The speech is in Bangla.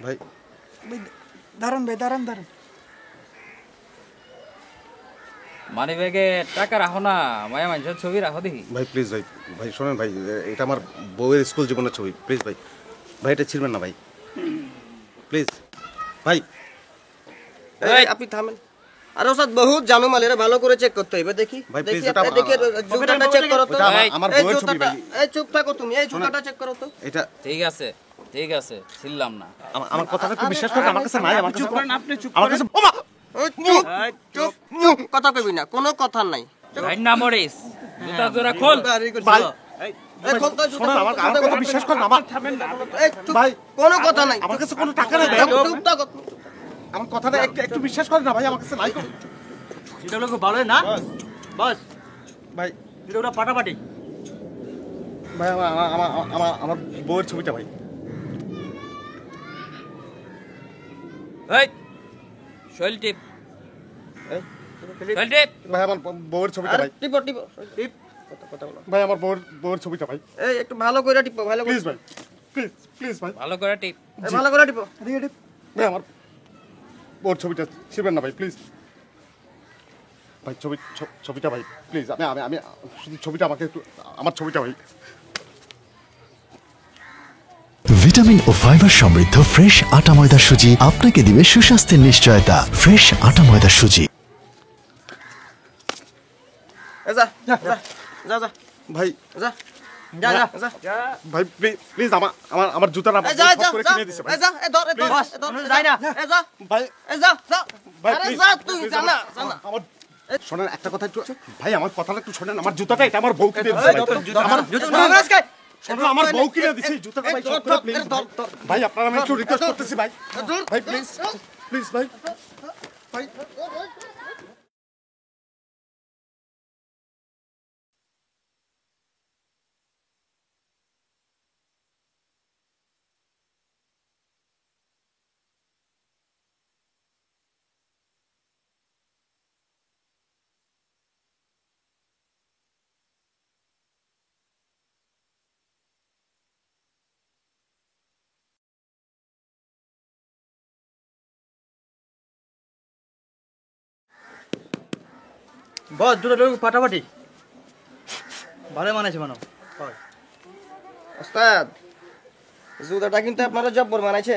ভাই দাঁড়ান ভাই, দাঁড়ান। মানি ব্যাগে টাকা রাখো না, মায়া মানুষের ছবি রাখো দেখি। ভাই প্লিজ ভাই, ভাই শোনেন ভাই, এটা আমার বউয়ের স্কুল জীবনের ছবি, প্লিজ ভাই, ভাই এটা ছিড়বেন না ভাই, প্লিজ ভাই। আপনি থামেন। আরে ওস্তাদ বহুত জানো মালেরা ভালো করে চেক করতে হইবে। দেখি ভাই প্লিজ, দেখি এটা দেখি জুতাটা চেক করো তো। আমার বউয়ের ছবি ভাই। এই চুপ থাকো তুমি, এই জুতাটা চেক করো তো। এটা ঠিক আছে ছিলাম না। আমার কথাটা একটু বিশ্বাস করেন, আমার কাছে নাই, আমার কাছে আপনি চুপ আমার কাছে ওমা চুপ চুপ, কথা কইবি না, কোনো কথা নাই। ভাই না মরিস, জুতা জোড়া খোল। ভাই এই খোল তো জুতা। শোনেন, আমার কথা বিশ্বাস করেন, আমার এই চুপ, ভাই কোনো কথা নাই। আমার কাছে কোনো টাকা নাই ভাই, চুপ থাকো। আমার কথাটা একটু বিশ্বাস করেন না ভাই, আমার কাছে নাই। এটা লোক ভালো না বস, ভাই এটা পাটাপাটি। ভাই আমার বউয়ের ছবিটা ভাই। এই শৈল টিপ, শৈল টিপ। ভাই আমার বউয়ের ছবিটা আরে ভাই, টিপো টিপো টিপ, কথা বলো। ভাই আমার বউয়ের ছবিটা ভাই, এই একটু ভালো করে টিপো, ভালো করে। প্লিজ ভাই, প্লিজ ভাই, ভালো করে টিপ। এই ভালো করে টিপো। ভাই আমার বউয়ের ছবিটা ছিড়বেন না ভাই, প্লিজ ভাই, ছবিটা ভাই প্লিজ, আমি শুধু ছবিটা, আমাকে একটু আমার ছবিটা ভাই। ভিটামিন ও ফাইবার সমৃদ্ধ ফ্রেশ আটা ময়দা সুজি আপনাকে দিবে সুস্বাস্থ্যের নিশ্চয়তা। ফ্রেশ আটা ময়দা সুজি। যা যা যা যা ভাই যা যা যা যা। ভাই প্লিজ আমার জুতাটা এই যা যা করে যা, কিনে দিছে ভাই। এই যা, এই ধর, এই ধর, এই ধর, যাই না, এই যা, ভাই এই যা যা, ভাই আরে please, যা তুই, please, যা না, যা না। আমার শোনেন একটা কথা একটু ভাই, আমার কথাটা একটু শোনেন, আমার জুতাটা এটা আমার বউ কিনে দিছে ভাই, আমার শোনেন, আমার বউ কিনে দিছে এই জুতাটা ভাই, প্লিজ ভাই, আপনারা আমি একটু রিকোয়েস্ট করতেছি ভাই, ভাই প্লিজ ভাই, ভাই বস দুটো লোক পাটাপাটি ভালো মানাইছে মানো। ওস্তাদ জুতাটা কিন্তু আপনারা জব্বর বানাইছে।